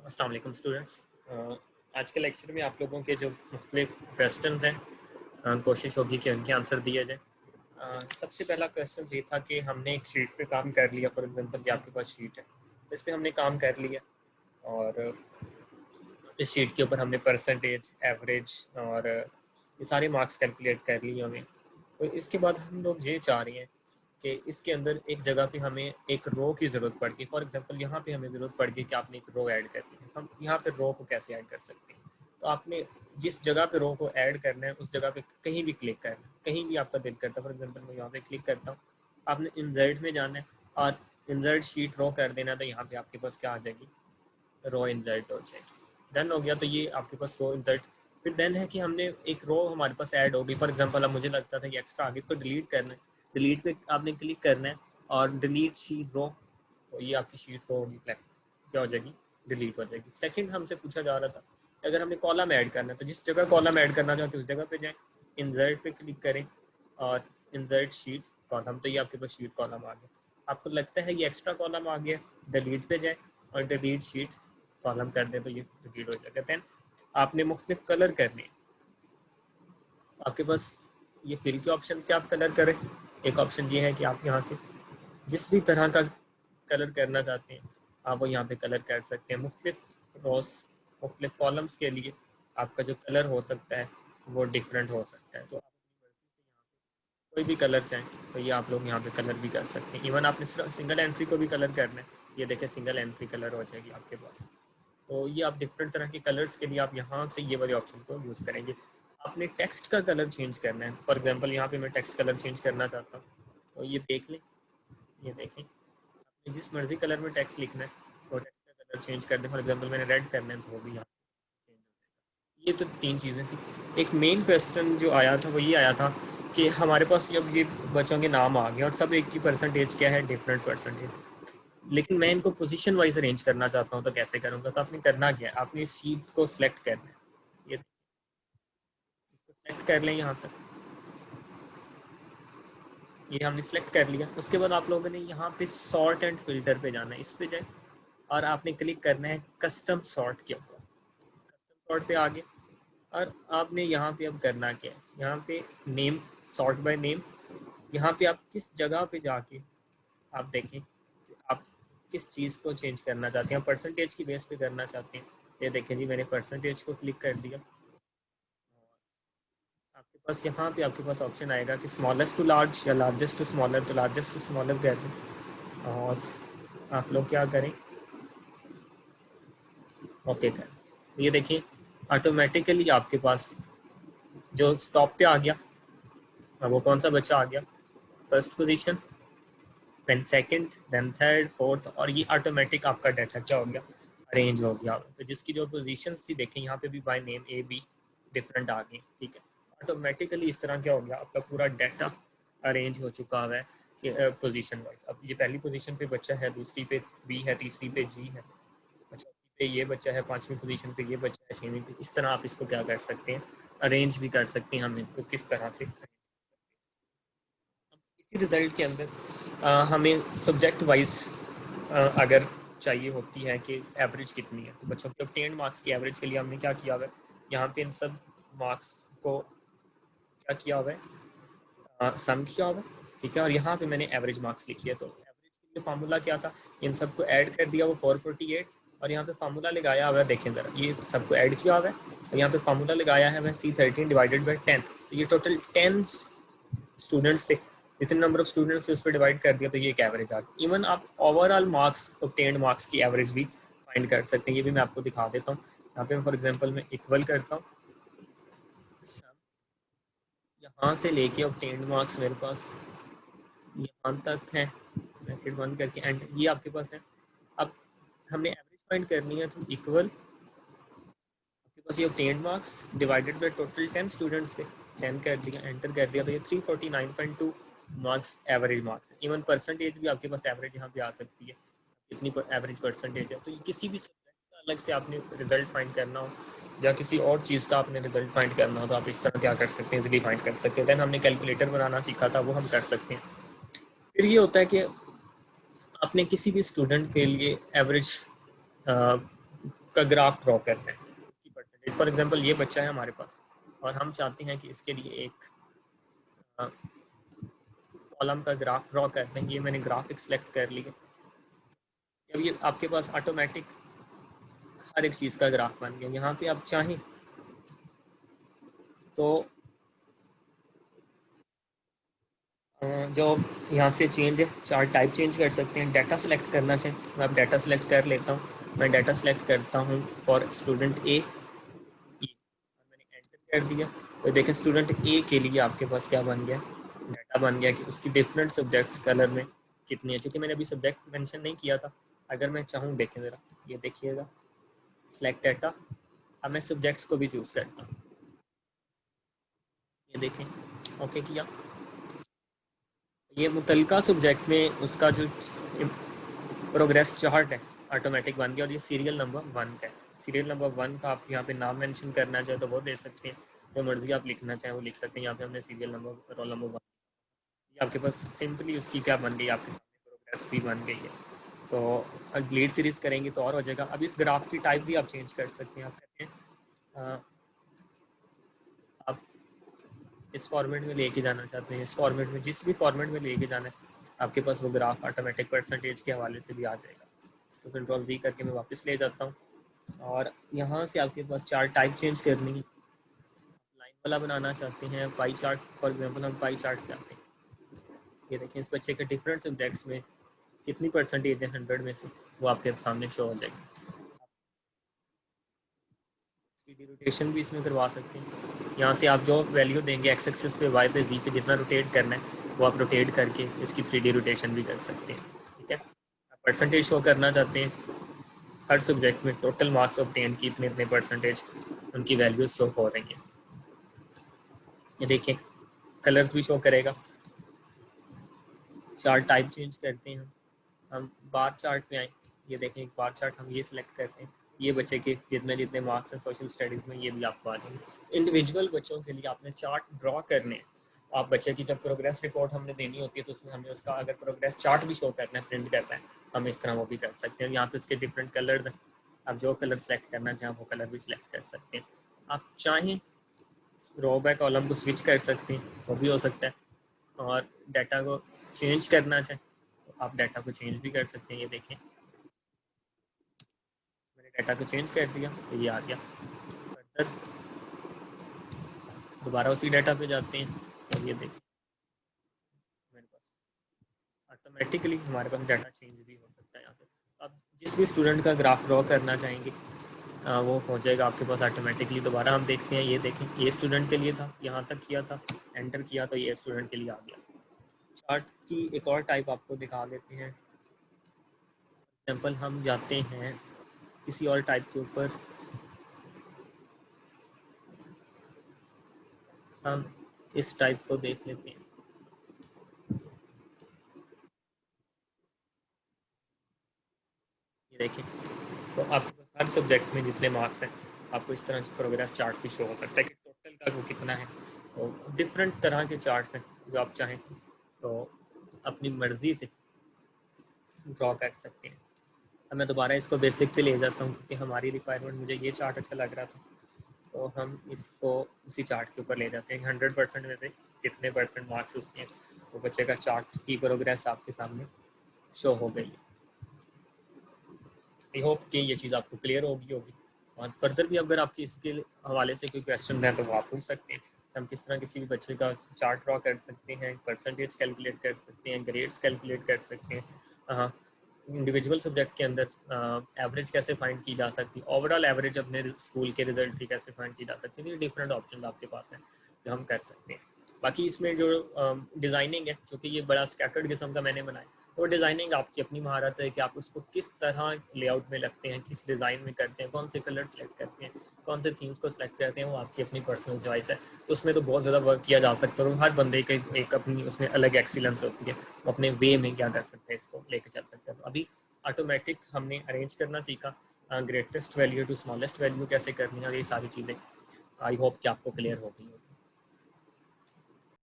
अस्सलाम वालेकुम स्टूडेंट्स। आज के लेक्चर में आप लोगों के जो मुख्तलिफ क्वेश्चन हैं कोशिश होगी कि उनके आंसर दिए जाए। सबसे पहला क्वेश्चन ये था कि हमने एक शीट पे काम कर लिया। फॉर एग्जांपल कि आपके पास शीट है, इस पे हमने काम कर लिया और इस शीट के ऊपर हमने परसेंटेज, एवरेज और ये सारे मार्क्स कैलकुलेट कर लिए हमें। तो इसके बाद हम लोग ये चाह रहे हैं कि इसके अंदर एक जगह पे हमें एक रो की ज़रूरत पड़ गई। फॉर एग्जांपल यहाँ पे हमें ज़रूरत पड़ गई कि आपने एक रो ऐड करनी है। हम यहाँ पे रो को कैसे ऐड कर सकते हैं? तो आपने जिस जगह पे रो को ऐड करना है उस जगह पे कहीं भी क्लिक करना है, कहीं भी आपका दिल करता है। फॉर एग्जाम्पल मैं यहाँ पे क्लिक करता हूँ, आपने इंसर्ट में जाना है और इंसर्ट शीट रो कर देना। तो यहाँ पे आपके पास क्या आ जाएगी? रो इंसर्ट हो जाएगी। डन हो गया। तो ये आपके पास रो इंसर्ट। फिर डन है कि हमने एक रो हमारे पास ऐड होगी। फॉर एग्जांपल अब मुझे लगता था कि एक्स्ट्रा आगे इसको डिलीट करना है, डिलीट पे आपने क्लिक करना है और डिलीट शीट रो। तो ये आपकी शीट रो होगी, क्या हो जाएगी? डिलीट हो जाएगी। सेकंड हमसे पूछा जा रहा था अगर हमने कॉलम ऐड करना है, तो जिस जगह कॉलम ऐड करना चाहते हैं उस जगह पे जाएं, इंसर्ट पे क्लिक करें और इंसर्ट शीट कॉलम। तो ये आपके पास शीट कॉलम आ गया। आपको लगता है ये एक्स्ट्रा कॉलम आ गया, डिलीट पे जाए और डिलीट शीट कॉलम कर दें तो ये डिलीट हो जाएगा। दैन आपने मुख्तलिफ कलर करने, आपके पास ये फिल के ऑप्शन से आप कलर करें। एक ऑप्शन ये है कि आप यहाँ से जिस भी तरह का कलर करना चाहते हैं आप वो यहाँ पे कलर कर सकते हैं। मुख्तलिफ रोज, मुख्तलिफ कॉलम्स के लिए आपका जो कलर हो सकता है वो डिफरेंट हो सकता है। तो आप कोई भी कलर चाहें तो ये आप लोग यहाँ पे कलर भी कर सकते हैं। इवन आपने सिंगल एंट्री को भी कलर करना है, ये देखें सिंगल एंट्री कलर हो जाएगी आपके पास। तो ये आप डिफरेंट तरह के कलर्स के लिए आप यहाँ से ये वाले ऑप्शन को यूज़ करेंगे। आपने टेक्स्ट का कलर चेंज करना है। फॉर एग्जांपल यहाँ पे मैं टेक्स्ट कलर चेंज करना चाहता हूँ, तो ये देख लें, ये देखें आपने जिस मर्जी कलर में टेक्स्ट लिखना है वो टेक्स्ट का कलर चेंज कर दें। फॉर एग्जांपल मैंने रेड करना है तो वो भी यहाँ चेंज हो जाएगा। ये तो तीन चीज़ें थी। एक मेन क्वेश्चन जो आया था वो ये आया था कि हमारे पास जब ये बच्चों के नाम आ गए और सब एक की परसेंटेज क्या है, डिफरेंट परसेंटेज, लेकिन मैं इनको पोजीशन वाइज अरेंज करना चाहता हूँ तो कैसे करूँगा? तो आपने करना क्या है, आपने इस शीट को सिलेक्ट करना है। ये इसको सिलेक्ट कर लें यहाँ तक, ये हमने सिलेक्ट कर लिया। उसके बाद आप लोगों ने यहाँ पे सॉर्ट एंड फिल्टर पे जाना है, इस पे जाए और आपने क्लिक करना है कस्टम सॉर्ट के ऊपर। कस्टम सॉर्ट पे आ गए और आपने यहाँ पे अब करना क्या है, यहाँ पे नेम, सॉर्ट बाय नेम। यहाँ पे आप किस जगह पे जाके आप देखें कि आप किस चीज़ को चेंज करना चाहते हैं। परसेंटेज की बेस पे करना चाहते हैं, ये देखें जी मैंने परसेंटेज को क्लिक कर दिया। आपके पास यहाँ पे आपके पास ऑप्शन आएगा कि स्मॉलेस्ट टू लार्ज या लार्जेस्ट टू स्मॉलर। तो लार्जेस्ट टू स्मॉलर कर दें और आप लोग क्या करें, ओके करें। तो ये देखिए ऑटोमेटिकली आपके पास जो टॉप पे आ गया, वो कौन सा बच्चा आ गया, first position, then second, then third, fourth, और ये ऑटोमेटिक आपका डाटा क्या हो गया, अरेंज हो गया। तो जिसकी जो पोजीशंस थी देखें यहाँ पे भी by name A B different आ गई, ठीक है। ऑटोमेटिकली इस तरह क्या हो गया, आपका पूरा डाटा अरेंज हो चुका है कि पोजीशन वाइज। अब ये पहली पोजीशन पे बच्चा है, दूसरी पे बी है, तीसरी पे जी है, चौथी पे ये बच्चा है, पांचवी पोजीशन पे ये बच्चा है, छवीं पे। इस तरह आप इसको क्या कर सकते हैं, अरेंज भी कर सकते हैं हम इनको किस तरह से। इसी रिजल्ट के अंदर हमें सब्जेक्ट वाइज अगर चाहिए होती है कि एवरेज कितनी है, तो बच्चों के ऑब्टेन्ड मार्क्स की एवरेज के लिए हमने क्या किया हुआ है, यहाँ पे इन सब मार्क्स को क्या किया हुआ है, सम किया हुआ है, ठीक है। और यहाँ पे मैंने एवरेज मार्क्स लिखी है। तो एवरेज के लिए फार्मूला क्या था, इन सबको ऐड कर दिया वो 448, और यहाँ पे फार्मूला लगाया हुआ है, देखें ज़रा ये सबको ऐड किया हुआ है और यहाँ पे फार्मूला लगाया है वह C13 डिवाइडेड बाई 10। तो ये टोटल 10 स्टूडेंट्स थे, जितने नंबर ऑफ स्टूडेंट्स थे उस पर डिवाइड कर दिया तो ये एक एवरेज आ गई। इवन आप ओवरऑल मार्क्स, ऑब्टेन्ड मार्क्स की एवरेज भी फाइंड कर सकते हैं। ये भी मैं आपको दिखा देता हूँ। यहाँ पे फॉर एग्जांपल मैं इक्वल करता हूँ, यहाँ से लेके ऑब्टेन्ड मार्क्स मेरे पास यहाँ तक है, ब्रैकेट बंद करके एंड ये आपके पास है। अब हमने एवरेज फाइंड करनी है तो इक्वल, आपके पास ये obtained marks divided by total 10 students थे, 10 कर दिया, एंटर कर दिया, तो ये 349.2 मार्क्स एवरेज मार्क्स है। इवन परसेंटेज भी आपके पास एवरेज यहाँ पे आ सकती है, कितनी एवरेज परसेंटेज है। तो किसी भी सब्जेक्ट का अलग से आपने रिजल्ट फाइंड करना हो या किसी और चीज़ का आपने रिजल्ट फाइंड करना हो तो आप इस तरह क्या कर सकते हैं, इजीली फाइंड कर सकते हैं। दैन हमने कैलकुलेटर बनाना सीखा था, वो हम कर सकते हैं। फिर ये होता है कि आपने किसी भी स्टूडेंट के लिए एवरेज का ग्राफ ड्रॉ करना है, उसकी परसेंटेज। फॉर एग्जांपल ये बच्चा है हमारे पास और हम चाहते हैं कि इसके लिए एक कॉलम का ग्राफ ड्रॉ करते हैं। ये मैंने ग्राफिक सेलेक्ट कर लिया। अब ये आपके पास ऑटोमेटिक हर एक चीज़ का ग्राफ बन गया। यहाँ पे आप चाहें तो जो यहाँ से चेंज है, चार्ट टाइप चेंज कर सकते हैं। डाटा सेलेक्ट करना चाहें मैं आप डाटा सेलेक्ट कर लेता हूँ। मैं डाटा सेलेक्ट करता हूँ फॉर स्टूडेंट ए, मैंने एंटर कर दिया। तो देखें स्टूडेंट ए के लिए आपके पास क्या बन गया, डाटा बन गया कि उसकी डिफरेंट सब्जेक्ट्स कलर में कितनी है। चूँकि मैंने अभी सब्जेक्ट मेंशन नहीं किया था, अगर मैं चाहूँ देखें ज़रा, ये देखिएगा सेलेक्ट डाटा। अब मैं सब्जेक्ट्स को भी चूज़ करता हूँ, ये देखें ओके किया। ये मुतलका सब्जेक्ट में उसका जो प्रोग्रेस चार्ट है ऑटोमेटिक बन गया और ये सीरियल नंबर 1 का है। सीरियल नंबर 1 का आप यहाँ पे नाम मेंशन करना चाहे तो वो दे सकते हैं, जो मर्जी आप लिखना चाहें वो लिख सकते हैं। यहाँ पे हमने सीरियल नंबर रोल नंबर 1, ये आपके पास सिंपली उसकी क्या बन गई, आपके सामने प्रोग्रेस भी बन गई है। तो ग्लेड सीरीज करेंगे तो और हो जाएगा। अब इस ग्राफ की टाइप भी आप चेंज कर सकते हैं। आप कहते हैं आप इस फॉर्मेट में लेके जाना चाहते हैं, इस फॉर्मेट में, जिस भी फॉर्मेट में लेके जाना है आपके पास वो ग्राफ ऑटोमेटिक परसेंटेज के हवाले से भी आ जाएगा। इसको कंट्रोल V करके मैं वापस ले जाता हूँ और यहाँ से आपके पास चार्ट टाइप चेंज करनी है। लाइन वाला बनाना चाहते हैं, पाई चार्ट फॉर एग्जांपल हम पाई चार्ट करते हैं। ये देखें इस बच्चे के डिफरेंट सब्जेक्ट्स में कितनी परसेंटेज है 100 में से, वो आपके सामने शो हो जाएगी। 3D रोटेशन भी इसमें करवा सकते हैं। यहाँ से आप जो वैल्यू देंगे एक्स एक्सिस पे, वाई पे, जी पे जितना रोटेट करना है वो आप रोटेट करके इसकी 3D रोटेशन भी कर सकते हैं। ठीक है, आप परसेंटेज शो करना चाहते हैं हर सब्जेक्ट में टोटल मार्क्स ऑब्टेन की इतने इतने परसेंटेज उनकी वैल्यूज शो हो रही हैं। ये देखिए कलर्स भी शो करेगा। चार्ट टाइप चेंज करते हैं हम बार चार्ट पे आए। ये देखें एक बार चार्ट हम ये सिलेक्ट करते हैं, ये बच्चे के जितने जितने मार्क्स हैं सोशल स्टडीज़ में ये भी आपको आ जाएंगे। इंडिविजुअल बच्चों के लिए आपने चार्ट ड्रॉ करने हैं। आप बच्चे की जब प्रोग्रेस रिपोर्ट हमने देनी होती है तो उसमें हमें उसका अगर प्रोग्रेस चार्ट भी शो करना है, प्रिंट करना है, हम इस तरह वो भी कर सकते हैं। यहाँ पे उसके डिफरेंट कलर हैं, आप जो कलर सेलेक्ट करना चाहें वो कलर भी सिलेक्ट कर सकते हैं। आप चाहें रो बाय कॉलम को स्विच कर सकते हैं, वो भी हो सकता है। और डाटा को चेंज करना चाहें तो आप डाटा को चेंज भी कर सकते हैं। ये देखें मैंने डाटा को चेंज कर दिया तो ये आ गया। फर्दर दोबारा उसी डाटा पे जाते हैं और ये देखें मेरे पास ऑटोमेटिकली हमारे पास डाटा चेंज भी हो सकता है। यहाँ पे आप जिस भी स्टूडेंट का ग्राफ ड्रॉ करना चाहेंगे वो हो जाएगा आपके पास ऑटोमेटिकली। दोबारा हम देखते हैं, ये देखें ये स्टूडेंट के लिए था, यहाँ तक किया था, एंटर किया तो ये स्टूडेंट के लिए आ गया। चार्ट की एक और टाइप आपको दिखा देते हैं। एग्जाम्पल हम जाते हैं किसी और टाइप के ऊपर, हम इस टाइप को देख लेते हैं। ये देखें तो आपके पास हर सब्जेक्ट में जितने मार्क्स हैं आपको इस तरह से प्रोग्रेस चार्ट भी शो हो सकता है कि टोटल का वो कितना है। तो डिफरेंट तरह के चार्ट्स हैं जो आप चाहें तो अपनी मर्ज़ी से ड्रॉ कर सकते हैं। अब मैं दोबारा इसको बेसिक पे ले जाता हूँ क्योंकि हमारी रिक्वायरमेंट, मुझे ये चार्ट अच्छा लग रहा था तो हम इसको उसी चार्ट के ऊपर ले जाते हैं। 100% में से कितने परसेंट मार्क्स उसके, वो बच्चे का चार्ट की प्रोग्रेस आपके सामने शो हो गई है। आई होप कि ये चीज़ आपको क्लियर होगी। और फर्दर भी अगर आपकी इसके हवाले से कोई क्वेश्चन है तो वो आप पूछ सकते हैं। हम किस तरह किसी भी बच्चे का चार्ट ड्रॉ कर सकते हैं, परसेंटेज कैलकुलेट कर सकते हैं, ग्रेड्स कैलकुलेट कर सकते हैं, इंडिविजुअल सब्जेक्ट के अंदर एवरेज कैसे फाइंड की जा सकती है, ओवरऑल एवरेज अपने स्कूल के रिजल्ट की कैसे फाइंड की जा सकती है। ये डिफरेंट ऑप्शन आपके पास हैं जो हम कर सकते हैं। बाकी इसमें जो डिज़ाइनिंग है, जो कि ये बड़ा स्कैटर्ड किस्म का मैंने बनाया, तो डिज़ाइनिंग आपकी अपनी महारत है कि आप उसको किस तरह लेआउट में लगते हैं, किस डिज़ाइन में करते हैं, कौन से कलर सेलेक्ट करते हैं, कौन से थीम्स को सेलेक्ट करते हैं, वो आपकी अपनी पर्सनल चॉइस है। तो उसमें तो बहुत ज़्यादा वर्क किया जा सकता है और हर बंदे के एक अपनी उसमें अलग एक्सीलेंस होती है, वो अपने वे में क्या कर सकते हैं, इसको लेके चल सकते हैं। तो अभी ऑटोमेटिक हमने अरेंज करना सीखा, greatest value to smallest value कैसे करनी है, और ये सारी चीज़ें आई होप कि आपको क्लियर हो गई।